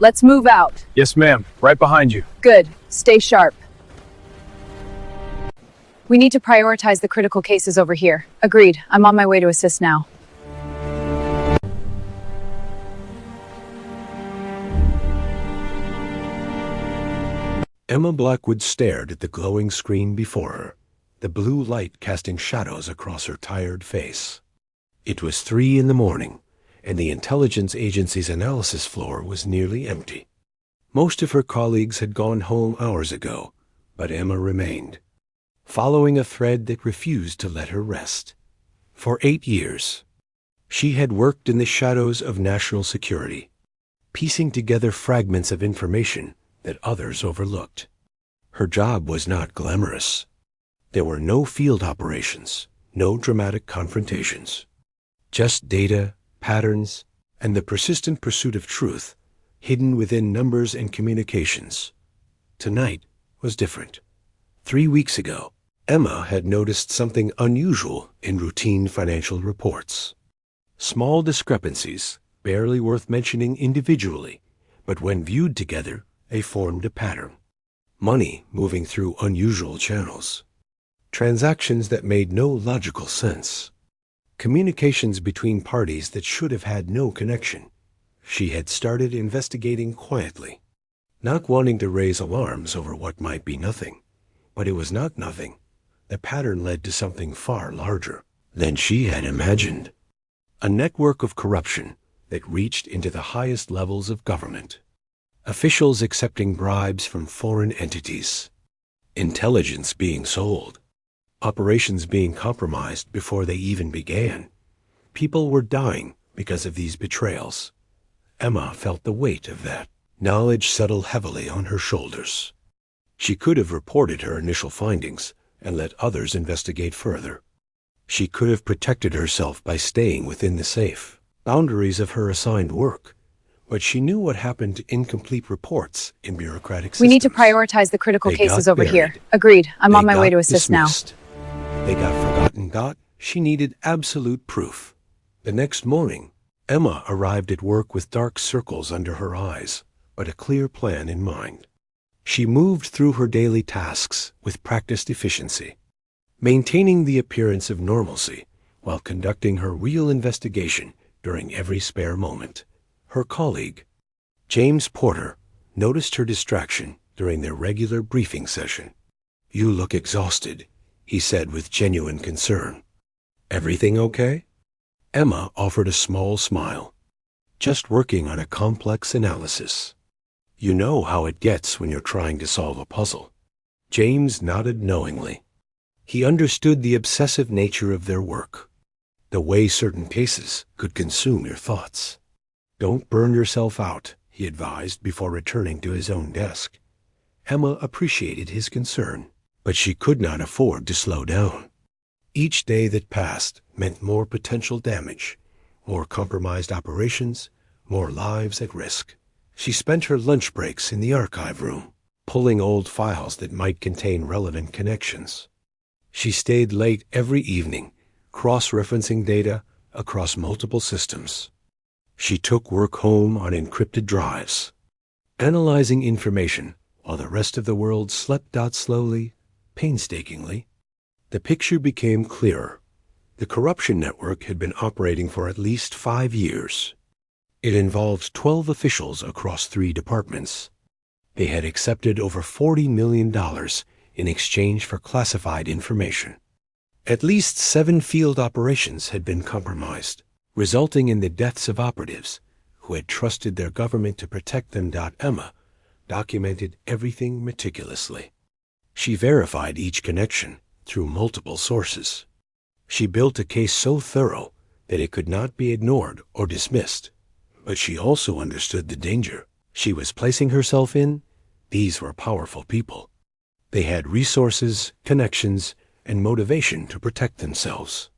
Let's move out. Yes, ma'am. Right behind you. Good. Stay sharp. We need to prioritize the critical cases over here. Agreed. I'm on my way to assist now. Emma Blackwood stared at the glowing screen before her, the blue light casting shadows across her tired face. It was 3 in the morning, and the intelligence agency's analysis floor was nearly empty. Most of her colleagues had gone home hours ago, but Emma remained, following a thread that refused to let her rest. For 8 years, she had worked in the shadows of national security, piecing together fragments of information that others overlooked. Her job was not glamorous. There were no field operations, no dramatic confrontations. Just data, patterns, and the persistent pursuit of truth hidden within numbers and communications. Tonight was different. 3 weeks ago, Emma had noticed something unusual in routine financial reports. Small discrepancies, barely worth mentioning individually, but when viewed together, they formed a pattern. Money moving through unusual channels. Transactions that made no logical sense. Communications between parties that should have had no connection. She had started investigating quietly, not wanting to raise alarms over what might be nothing. But it was not nothing. The pattern led to something far larger than she had imagined. A network of corruption that reached into the highest levels of government. Officials accepting bribes from foreign entities. Intelligence being sold. Operations being compromised before they even began. People were dying because of these betrayals. Emma felt the weight of that knowledge settle heavily on her shoulders. She could have reported her initial findings and let others investigate further. She could have protected herself by staying within the safe boundaries of her assigned work. But she knew what happened to incomplete reports in bureaucratic systems. We need to prioritize the critical cases over here. Agreed. I'm on my way to assist now. They got forgotten. She needed absolute proof. The next morning, Emma arrived at work with dark circles under her eyes, but a clear plan in mind. She moved through her daily tasks with practiced efficiency, maintaining the appearance of normalcy while conducting her real investigation during every spare moment. Her colleague, James Porter, noticed her distraction during their regular briefing session. "You look exhausted," he said with genuine concern. "Everything okay?" Emma offered a small smile. "Just working on a complex analysis. You know how it gets when you're trying to solve a puzzle." James nodded knowingly. He understood the obsessive nature of their work, the way certain cases could consume your thoughts. "Don't burn yourself out," he advised before returning to his own desk. Emma appreciated his concern, but she could not afford to slow down. Each day that passed meant more potential damage, more compromised operations, more lives at risk. She spent her lunch breaks in the archive room, pulling old files that might contain relevant connections. She stayed late every evening, cross-referencing data across multiple systems. She took work home on encrypted drives, analyzing information while the rest of the world slept out slowly, painstakingly. The picture became clearer. The corruption network had been operating for at least 5 years. It involved 12 officials across 3 departments. They had accepted over $40 million in exchange for classified information. At least 7 field operations had been compromised, resulting in the deaths of operatives who had trusted their government to protect them. Emma documented everything meticulously. She verified each connection through multiple sources. She built a case so thorough that it could not be ignored or dismissed. But she also understood the danger she was placing herself in. These were powerful people. They had resources, connections, and motivation to protect themselves.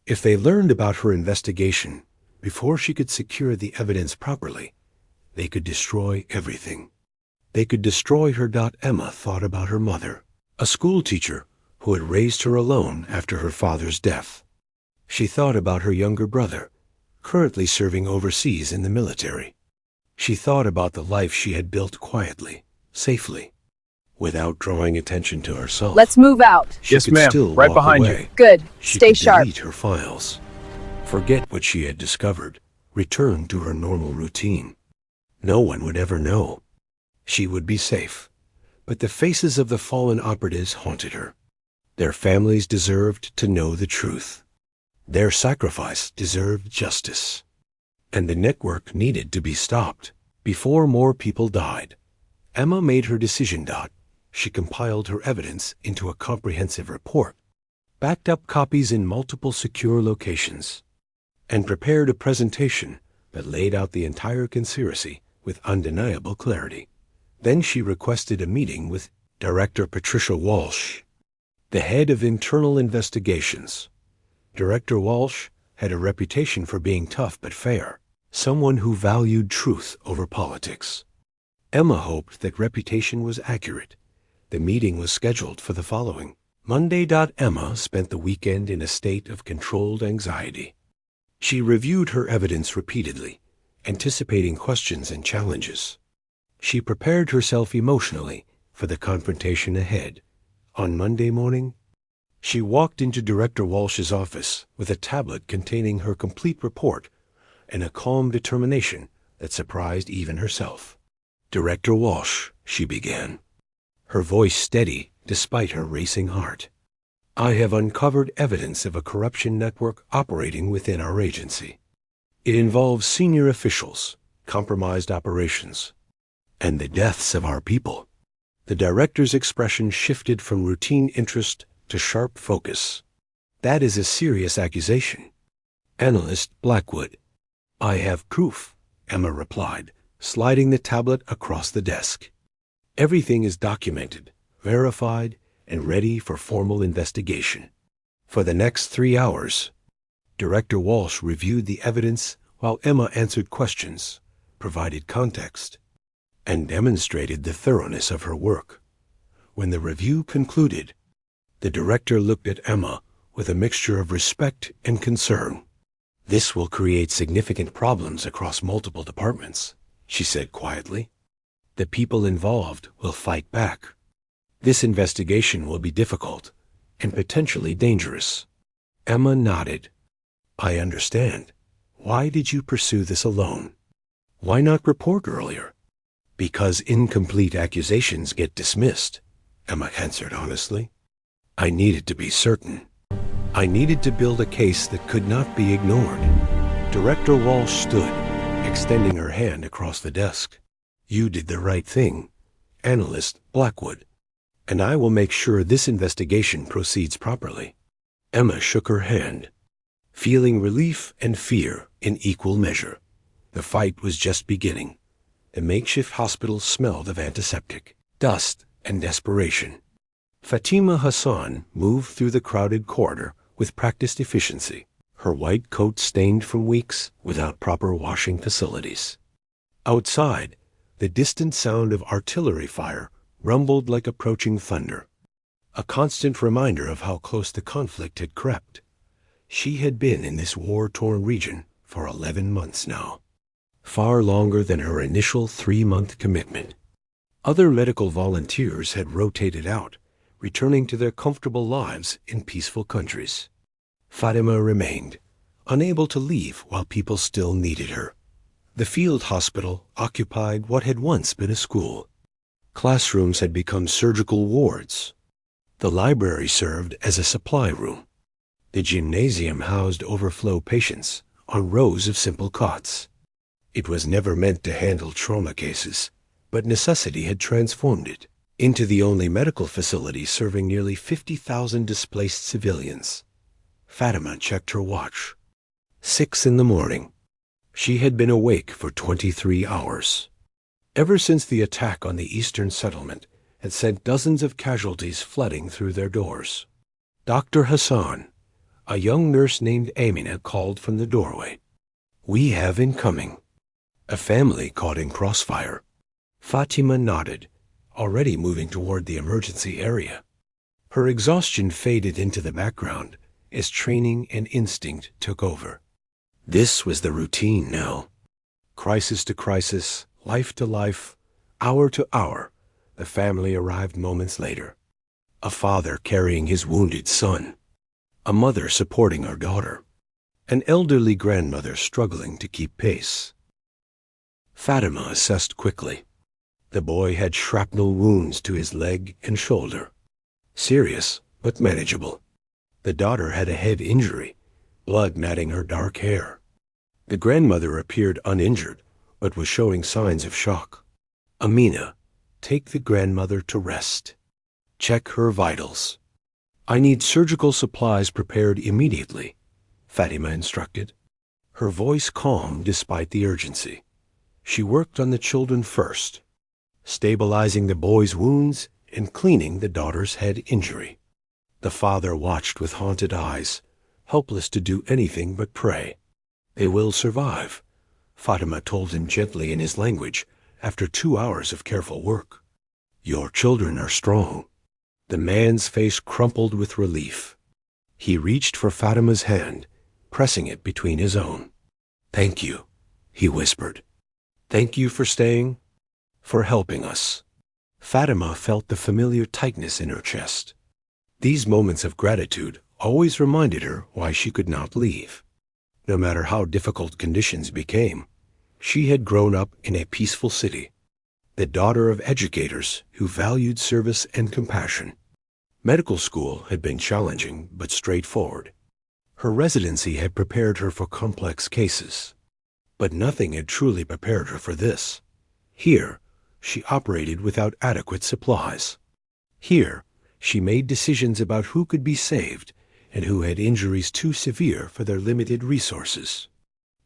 If they learned about her investigation before she could secure the evidence properly, they could destroy everything. They could destroy her. Emma thought about her mother, a school teacher who had raised her alone after her father's death. She thought about her younger brother, currently serving overseas in the military. She thought about the life she had built quietly, safely, without drawing attention to herself. Let's move out. She Yes, could ma'am. still Right walk behind you. away. Good. She Stay could sharp. delete her files, forget what she had discovered, return to her normal routine. No one would ever know. She would be safe. But the faces of the fallen operatives haunted her. Their families deserved to know the truth. Their sacrifice deserved justice. And the network needed to be stopped before more people died. Emma made her decision. She compiled her evidence into a comprehensive report, backed up copies in multiple secure locations, and prepared a presentation that laid out the entire conspiracy with undeniable clarity. Then she requested a meeting with Director Patricia Walsh, the head of internal investigations. Director Walsh had a reputation for being tough but fair, someone who valued truth over politics. Emma hoped that reputation was accurate. The meeting was scheduled for the following Monday. Emma spent the weekend in a state of controlled anxiety. She reviewed her evidence repeatedly, anticipating questions and challenges. She prepared herself emotionally for the confrontation ahead. On Monday morning, she walked into Director Walsh's office with a tablet containing her complete report and a calm determination that surprised even herself. "Director Walsh," she began, her voice steady despite her racing heart, "I have uncovered evidence of a corruption network operating within our agency. It involves senior officials, compromised operations, and the deaths of our people." The director's expression shifted from routine interest to sharp focus. "That is a serious accusation." Analyst Blackwood. "I have proof," Emma replied, sliding the tablet across the desk. "Everything is documented, verified, and ready for formal investigation." For the next 3 hours, Director Walsh reviewed the evidence while Emma answered questions, provided context, and demonstrated the thoroughness of her work. When the review concluded, the director looked at Emma with a mixture of respect and concern. "This will create significant problems across multiple departments," she said quietly. "The people involved will fight back. This investigation will be difficult and potentially dangerous." Emma nodded. "I understand. Why did you pursue this alone? Why not report earlier?" "Because incomplete accusations get dismissed," Emma answered honestly. "I needed to be certain. I needed to build a case that could not be ignored." Director Walsh stood, extending her hand across the desk. "You did the right thing, Analyst Blackwood, and I will make sure this investigation proceeds properly." Emma shook her hand, feeling relief and fear in equal measure. The fight was just beginning. The makeshift hospital smelled of antiseptic, dust, and desperation. Fatima Hassan moved through the crowded corridor with practiced efficiency, her white coat stained from weeks without proper washing facilities. Outside, the distant sound of artillery fire rumbled like approaching thunder, a constant reminder of how close the conflict had crept. She had been in this war-torn region for 11 months now, far longer than her initial 3-month commitment. Other medical volunteers had rotated out, returning to their comfortable lives in peaceful countries. Fatima remained, unable to leave while people still needed her. The field hospital occupied what had once been a school. Classrooms had become surgical wards. The library served as a supply room. The gymnasium housed overflow patients on rows of simple cots. It was never meant to handle trauma cases, but necessity had transformed it into the only medical facility serving nearly 50,000 displaced civilians. Fatima checked her watch. 6 in the morning. She had been awake for 23 hours. Ever since the attack on the eastern settlement had sent dozens of casualties flooding through their doors. Dr. Hassan, a young nurse named Amina, called from the doorway. "We have incoming. A family caught in crossfire." Fatima nodded, already moving toward the emergency area. Her exhaustion faded into the background as training and instinct took over. This was the routine now. Crisis to crisis, Life to life, hour to hour, the family arrived moments later. A father carrying his wounded son, a mother supporting her daughter, an elderly grandmother struggling to keep pace. Fatima assessed quickly. The boy had shrapnel wounds to his leg and shoulder. Serious, but manageable. The daughter had a head injury, blood matting her dark hair. The grandmother appeared uninjured, but was showing signs of shock. Amina, take the grandmother to rest. Check her vitals. I need surgical supplies prepared immediately, Fatima instructed. Her voice calm despite the urgency. She worked on the children first, stabilizing the boy's wounds and cleaning the daughter's head injury. The father watched with haunted eyes, helpless to do anything but pray. They will survive, Fatima told him gently in his language after 2 hours of careful work. Your children are strong. The man's face crumpled with relief. He reached for Fatima's hand, pressing it between his own. Thank you, he whispered. Thank you for staying, for helping us. Fatima felt the familiar tightness in her chest. These moments of gratitude always reminded her why she could not leave. No matter how difficult conditions became, she had grown up in a peaceful city, the daughter of educators who valued service and compassion. Medical school had been challenging but straightforward. Her residency had prepared her for complex cases, but nothing had truly prepared her for this. Here, she operated without adequate supplies. Here, she made decisions about who could be saved and who had injuries too severe for their limited resources.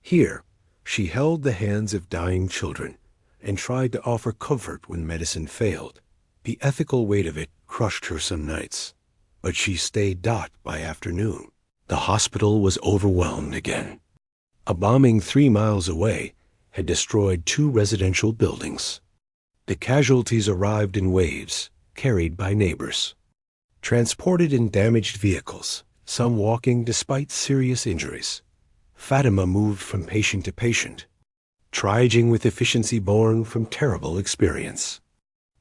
Here, she held the hands of dying children and tried to offer comfort when medicine failed. The ethical weight of it crushed her some nights, but she stayed by afternoon. The hospital was overwhelmed again. A bombing 3 miles away had destroyed 2 residential buildings. The casualties arrived in waves, carried by neighbors. Transported in damaged vehicles, some walking despite serious injuries. Fatima moved from patient to patient, triaging with efficiency born from terrible experience.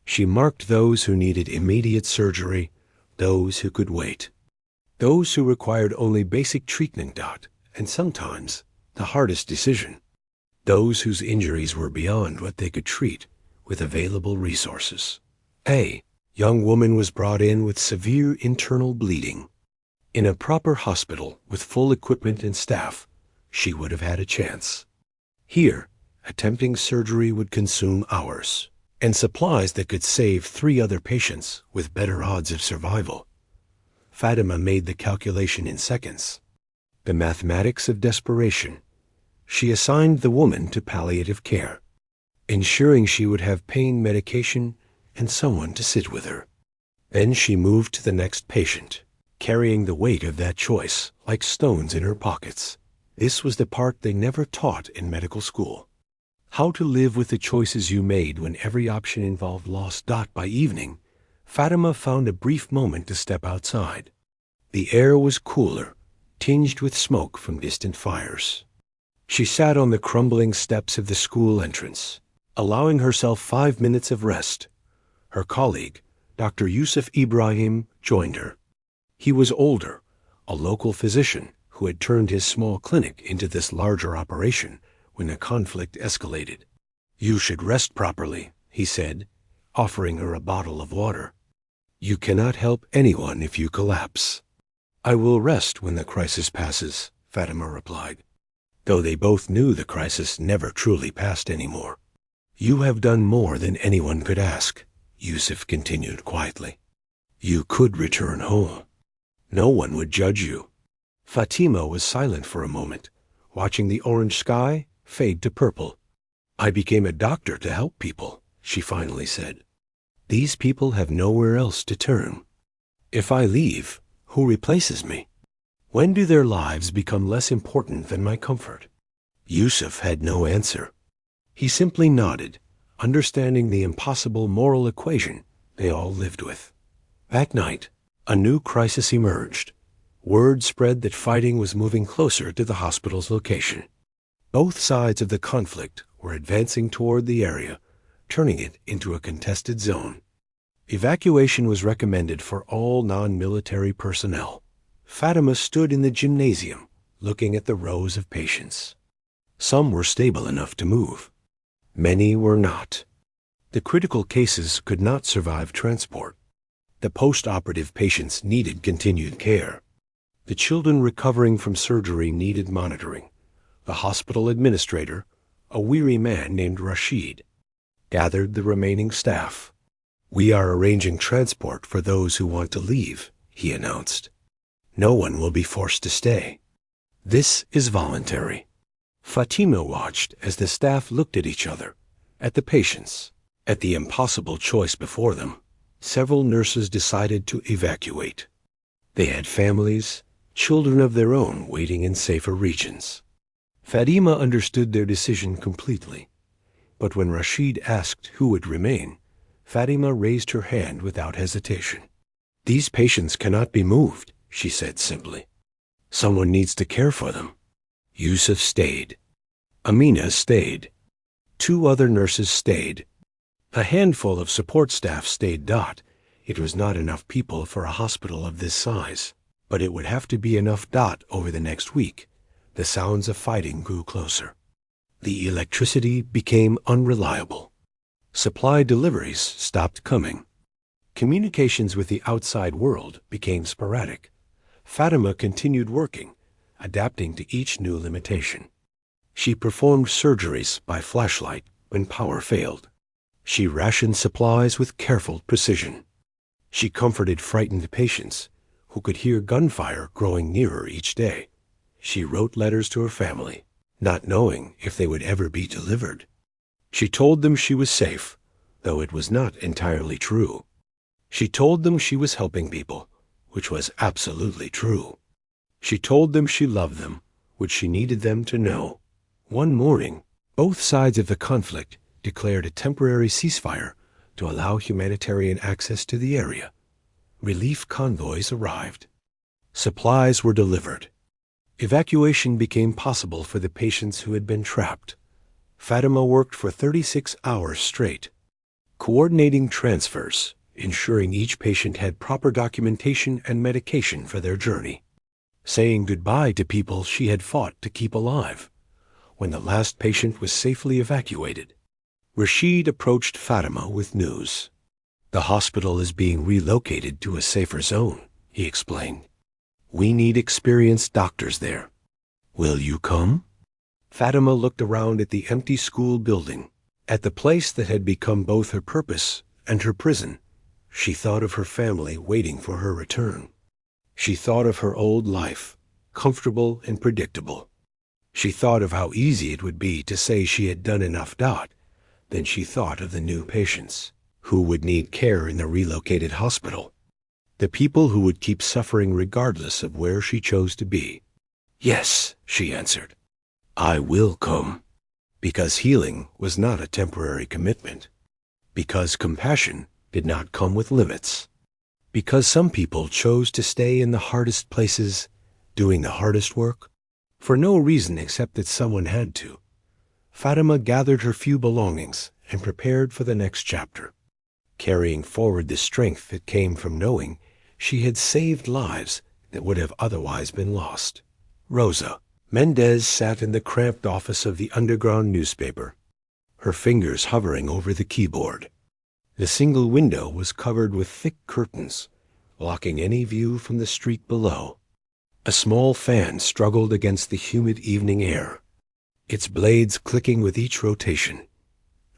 She marked those who needed immediate surgery, those who could wait, those who required only basic treatment, and sometimes the hardest decision, those whose injuries were beyond what they could treat with available resources. A young woman was brought in with severe internal bleeding. In a proper hospital with full equipment and staff, she would have had a chance. Here, attempting surgery would consume hours, and supplies that could save 3 other patients with better odds of survival. Fatima made the calculation in seconds. The mathematics of desperation. She assigned the woman to palliative care, ensuring she would have pain medication and someone to sit with her. Then she moved to the next patient, carrying the weight of that choice like stones in her pockets. This was the part they never taught in medical school. How to live with the choices you made when every option involved loss. By evening, Fatima found a brief moment to step outside. The air was cooler, tinged with smoke from distant fires. She sat on the crumbling steps of the school entrance, allowing herself 5 minutes of rest. Her colleague, Dr. Yusuf Ibrahim, joined her. He was older, a local physician who had turned his small clinic into this larger operation when the conflict escalated. You should rest properly, he said, offering her a bottle of water. You cannot help anyone if you collapse. I will rest when the crisis passes, Fatima replied, though they both knew the crisis never truly passed anymore. You have done more than anyone could ask, Yusuf continued quietly. You could return home. No one would judge you. Fatima was silent for a moment, watching the orange sky fade to purple. I became a doctor to help people, she finally said. These people have nowhere else to turn. If I leave, who replaces me? When do their lives become less important than my comfort? Yusuf had no answer. He simply nodded, understanding the impossible moral equation they all lived with. That night, a new crisis emerged. Word spread that fighting was moving closer to the hospital's location. Both sides of the conflict were advancing toward the area, turning it into a contested zone. Evacuation was recommended for all non-military personnel. Fatima stood in the gymnasium, looking at the rows of patients. Some were stable enough to move. Many were not. The critical cases could not survive transport. The post-operative patients needed continued care. The children recovering from surgery needed monitoring. The hospital administrator, a weary man named Rashid, gathered the remaining staff. "We are arranging transport for those who want to leave," he announced. "No one will be forced to stay. This is voluntary." Fatima watched as the staff looked at each other, at the patients, at the impossible choice before them. Several nurses decided to evacuate. They had families, children of their own waiting in safer regions. Fatima understood their decision completely, but when Rashid asked who would remain, Fatima raised her hand without hesitation. "These patients cannot be moved," she said simply. "Someone needs to care for them." Yusuf stayed. Amina stayed. 2 other nurses stayed. A handful of support staff stayed. It was not enough people for a hospital of this size, but it would have to be enough. Over the next week, the sounds of fighting grew closer. The electricity became unreliable. Supply deliveries stopped coming. Communications with the outside world became sporadic. Fatima continued working, adapting to each new limitation. She performed surgeries by flashlight when power failed. She rationed supplies with careful precision. She comforted frightened patients who could hear gunfire growing nearer each day. She wrote letters to her family, not knowing if they would ever be delivered. She told them she was safe, though it was not entirely true. She told them she was helping people, which was absolutely true. She told them she loved them, which she needed them to know. One morning, both sides of the conflict declared a temporary ceasefire to allow humanitarian access to the area. Relief convoys arrived. Supplies were delivered. Evacuation became possible for the patients who had been trapped. Fatima worked for 36 hours straight, coordinating transfers, ensuring each patient had proper documentation and medication for their journey, saying goodbye to people she had fought to keep alive. When the last patient was safely evacuated, Rashid approached Fatima with news. "The hospital is being relocated to a safer zone," he explained. "We need experienced doctors there. Will you come?" Fatima looked around at the empty school building, at the place that had become both her purpose and her prison. She thought of her family waiting for her return. She thought of her old life, comfortable and predictable. She thought of how easy it would be to say she had done enough. Then she thought of the new patients who would need care in the relocated hospital, the people who would keep suffering regardless of where she chose to be. "Yes," she answered, "I will come." Because healing was not a temporary commitment. Because compassion did not come with limits. Because some people chose to stay in the hardest places, doing the hardest work, for no reason except that someone had to. Fatima gathered her few belongings and prepared for the next chapter, carrying forward the strength that came from knowing she had saved lives that would have otherwise been lost. Rosa Mendez sat in the cramped office of the underground newspaper, her fingers hovering over the keyboard. The single window was covered with thick curtains, blocking any view from the street below. A small fan struggled against the humid evening air, its blades clicking with each rotation.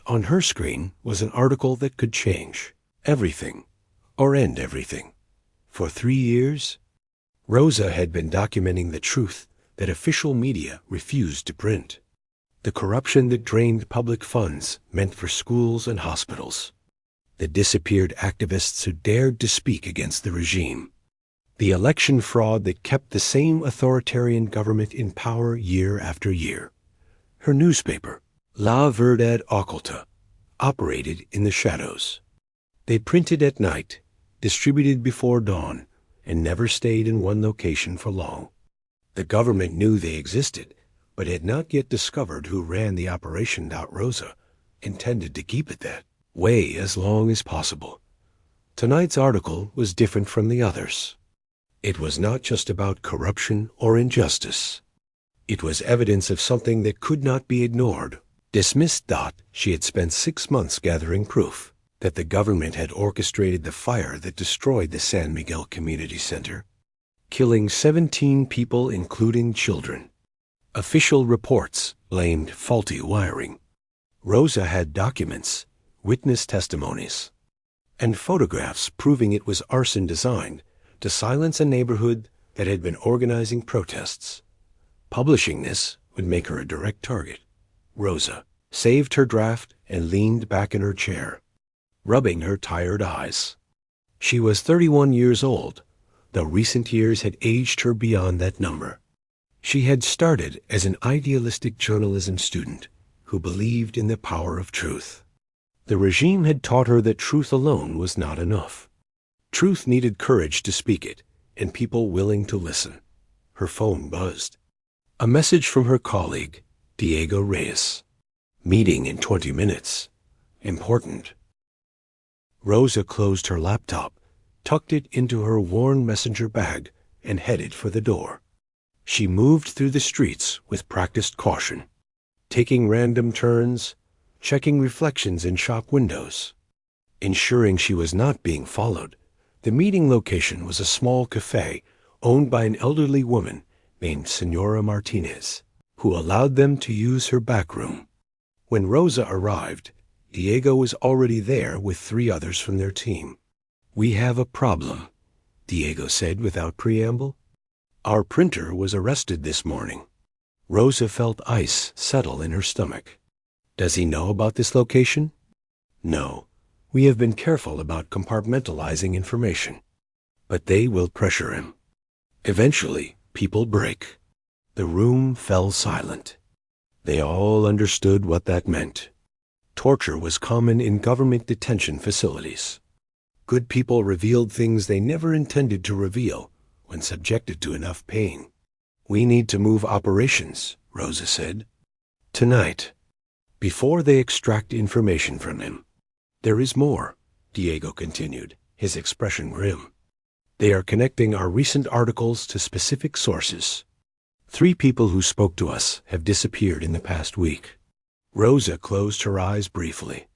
On her screen was an article that could change everything, or end everything. For 3 years, Rosa had been documenting the truth that official media refused to print. The corruption that drained public funds meant for schools and hospitals. The disappeared activists who dared to speak against the regime. The election fraud that kept the same authoritarian government in power year after year. Her newspaper, La Verdad Oculta, operated in the shadows. They printed at night, distributed before dawn, and never stayed in one location for long. The government knew they existed, but had not yet discovered who ran the operation. Rosa intended to keep it that way as long as possible. Tonight's article was different from the others. It was not just about corruption or injustice. It was evidence of something that could not be ignored, dismissed. She had spent 6 months gathering proof that the government had orchestrated the fire that destroyed the San Miguel Community Center, killing 17 people, including children. Official reports blamed faulty wiring. Rosa had documents, witness testimonies, and photographs proving it was arson designed to silence a neighborhood that had been organizing protests. Publishing this would make her a direct target. Rosa saved her draft and leaned back in her chair, rubbing her tired eyes. She was 31 years old, though recent years had aged her beyond that number. She had started as an idealistic journalism student who believed in the power of truth. The regime had taught her that truth alone was not enough. Truth needed courage to speak it, and people willing to listen. Her phone buzzed. A message from her colleague, Diego Reyes. Meeting in 20 minutes. Important. Rosa closed her laptop, tucked it into her worn messenger bag, and headed for the door. She moved through the streets with practiced caution, taking random turns, checking reflections in shop windows, ensuring she was not being followed. The meeting location was a small cafe owned by an elderly woman named Senora Martinez, who allowed them to use her back room. When Rosa arrived, Diego was already there with 3 others from their team. "We have a problem," Diego said without preamble. "Our printer was arrested this morning." Rosa felt ice settle in her stomach. "Does he know about this location?" "No. We have been careful about compartmentalizing information. But they will pressure him. Eventually, people break." The room fell silent. They all understood what that meant. Torture was common in government detention facilities. Good people revealed things they never intended to reveal when subjected to enough pain. "We need to move operations," Rosa said. "Tonight, before they extract information from him." "There is more," Diego continued, his expression grim. "They are connecting our recent articles to specific sources. 3 people who spoke to us have disappeared in the past week." Rosa closed her eyes briefly.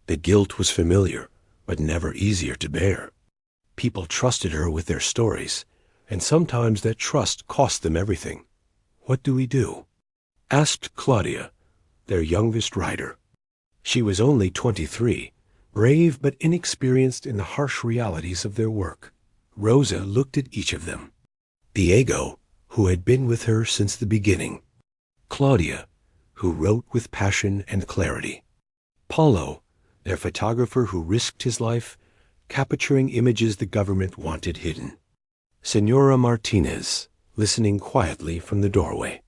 The guilt was familiar, but never easier to bear. People trusted her with their stories, and sometimes that trust cost them everything. "What do we do?" asked Claudia, their youngest writer. She was only 23, brave but inexperienced in the harsh realities of their work. Rosa looked at each of them. Diego, who had been with her since the beginning. Claudia, who wrote with passion and clarity. Paulo, their photographer who risked his life, capturing images the government wanted hidden. Senora Martinez, listening quietly from the doorway.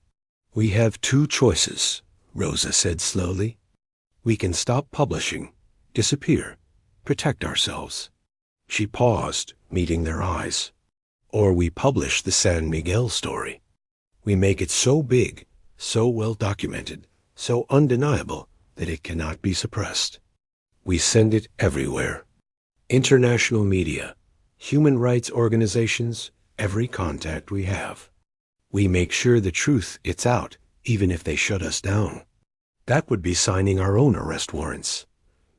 "We have 2 choices," Rosa said slowly. "We can stop publishing, disappear, protect ourselves." She paused, meeting their eyes. "Or we publish the San Miguel story. We make it so big, so well documented, so undeniable that it cannot be suppressed. We send it everywhere. International media, human rights organizations, every contact we have. We make sure the truth gets out, even if they shut us down." "That would be signing our own arrest warrants,"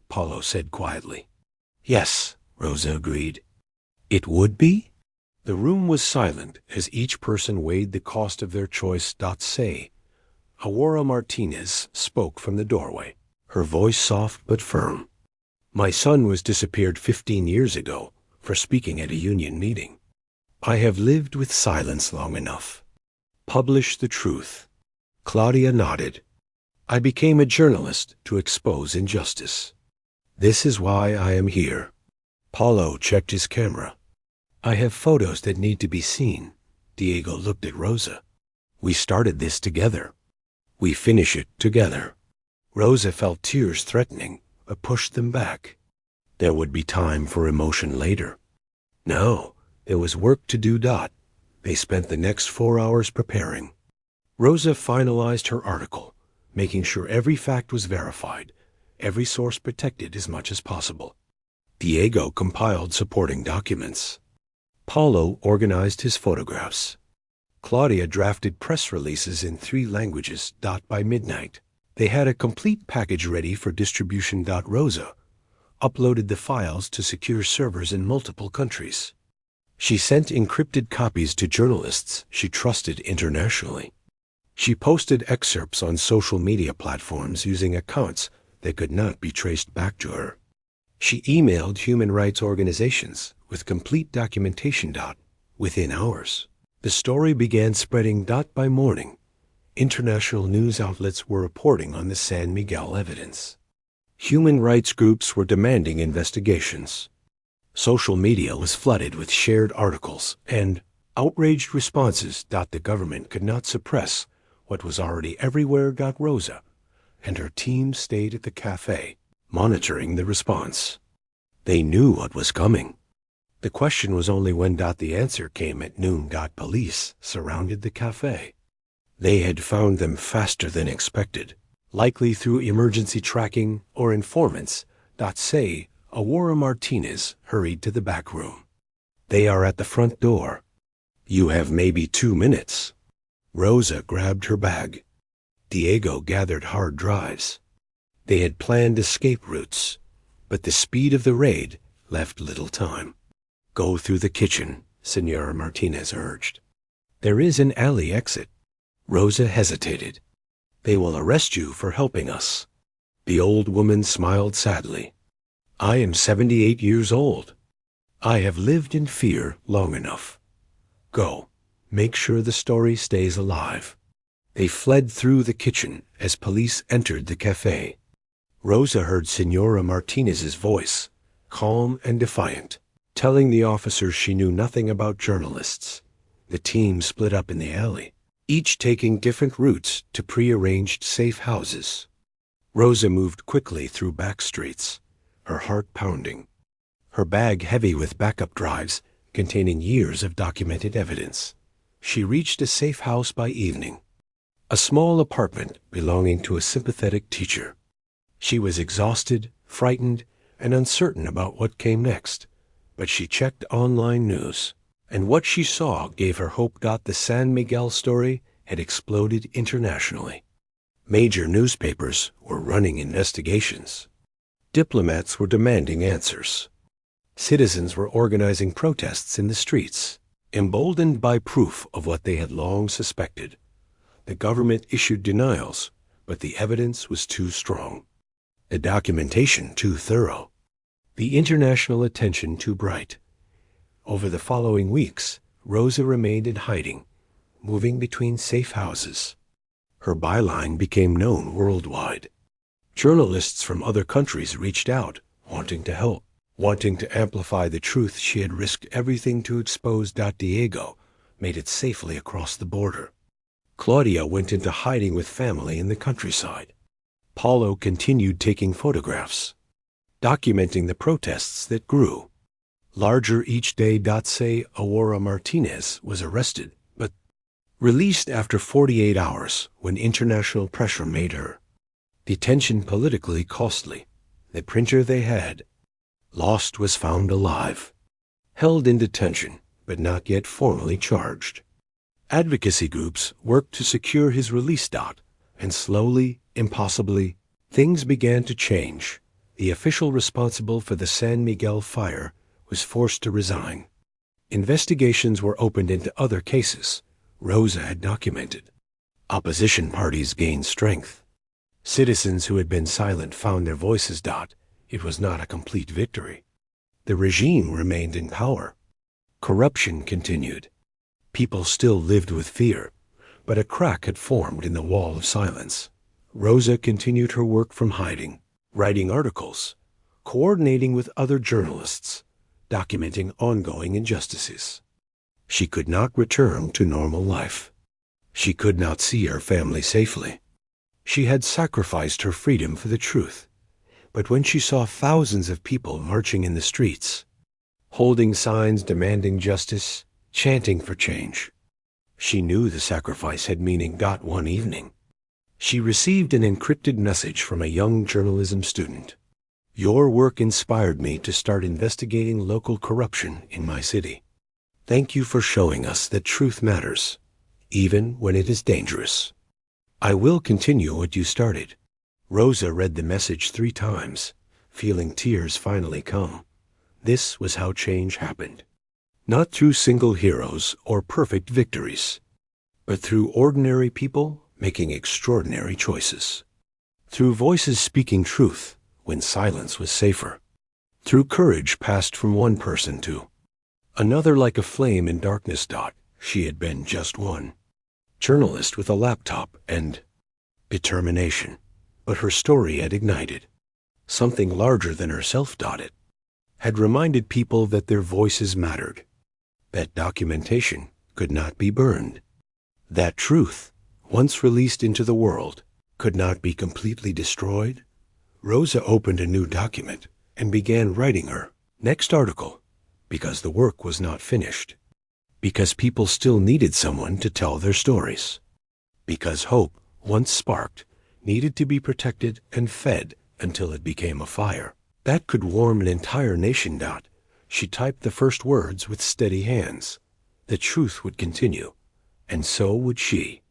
Paulo said quietly. "Yes," Rosa agreed. "It would be?" The room was silent as each person weighed the cost of their choice. Say, Aurora Martinez spoke from the doorway, her voice soft but firm. "My son was disappeared 15 years ago for speaking at a union meeting. I have lived with silence long enough. Publish the truth." Claudia nodded. "I became a journalist to expose injustice. This is why I am here." Paulo checked his camera. "I have photos that need to be seen." Diego looked at Rosa. "We started this together. We finish it together." Rosa felt tears threatening, but pushed them back. There would be time for emotion later. No, there was work to do. They spent the next 4 hours preparing. Rosa finalized her article, making sure every fact was verified, every source protected as much as possible. Diego compiled supporting documents. Paulo organized his photographs. Claudia drafted press releases in 3 languages. By midnight, they had a complete package ready for distribution. Rosa uploaded the files to secure servers in multiple countries. She sent encrypted copies to journalists she trusted internationally. She posted excerpts on social media platforms using accounts that could not be traced back to her. She emailed human rights organizations with complete documentation. Within hours, the story began spreading. By morning, international news outlets were reporting on the San Miguel evidence. Human rights groups were demanding investigations. Social media was flooded with shared articles and outraged responses. The government could not suppress what was already everywhere. Rosa and her team stayed at the cafe, monitoring the response. They knew what was coming. The question was only when. The answer came at noon. Police surrounded the cafe. They had found them faster than expected, likely through emergency tracking or informants. Say, Aurora Martinez hurried to the back room. They are at the front door. You have maybe 2 minutes. Rosa grabbed her bag. Diego gathered hard drives. They had planned escape routes, but the speed of the raid left little time. Go through the kitchen, Senora Martinez urged. There is an alley exit. Rosa hesitated. They will arrest you for helping us. The old woman smiled sadly. I am 78 years old. I have lived in fear long enough. Go. Make sure the story stays alive. They fled through the kitchen as police entered the cafe. Rosa heard Senora Martinez's voice, calm and defiant, telling the officers she knew nothing about journalists. The team split up in the alley, each taking different routes to prearranged safe houses. Rosa moved quickly through back streets, her heart pounding, her bag heavy with backup drives containing years of documented evidence. She reached a safe house by evening, a small apartment belonging to a sympathetic teacher. She was exhausted, frightened, and uncertain about what came next, but she checked online news, and what she saw gave her hope. The San Miguel story had exploded internationally. Major newspapers were running investigations. Diplomats were demanding answers. Citizens were organizing protests in the streets, emboldened by proof of what they had long suspected. The government issued denials, but the evidence was too strong. The documentation too thorough. The international attention too bright. Over the following weeks, Rosa remained in hiding, moving between safe houses. Her byline became known worldwide. Journalists from other countries reached out, wanting to help, wanting to amplify the truth she had risked everything to expose. Diego made it safely across the border. Claudia went into hiding with family in the countryside. Paulo continued taking photographs, documenting the protests that grew. Larger each day. Say, Aurora Martinez was arrested, but released after 48 hours when international pressure made her. Detention politically costly. The printer they had lost was found alive, held in detention, but not yet formally charged. Advocacy groups worked to secure his release. And slowly, impossibly, things began to change. The official responsible for the San Miguel fire was forced to resign. Investigations were opened into other cases Rosa had documented. Opposition parties gained strength. Citizens who had been silent found their voices. It was not a complete victory. The regime remained in power. Corruption continued. People still lived with fear, but a crack had formed in the wall of silence. Rosa continued her work from hiding, writing articles, coordinating with other journalists, documenting ongoing injustices. She could not return to normal life. She could not see her family safely. She had sacrificed her freedom for the truth. But when she saw thousands of people marching in the streets, holding signs demanding justice, chanting for change, She knew the sacrifice had meaning. One evening, she received an encrypted message from a young journalism student. Your work inspired me to start investigating local corruption in my city. Thank you for showing us that truth matters, even when it is dangerous. I will continue what you started. Rosa read the message 3 times, feeling tears finally come. This was how change happened. Not through single heroes or perfect victories, but through ordinary people making extraordinary choices. Through voices speaking truth when silence was safer. Through courage passed from one person to another like a flame in darkness. She had been just one journalist with a laptop and determination, but her story had ignited something larger than herself. It had reminded people that their voices mattered, that documentation could not be burned, that truth, once released into the world, could not be completely destroyed. Rosa opened a new document and began writing her next article, because the work was not finished, because people still needed someone to tell their stories, because hope, once sparked, needed to be protected and fed until it became a fire that could warm an entire nation. She typed the first words with steady hands. The truth would continue, and so would she.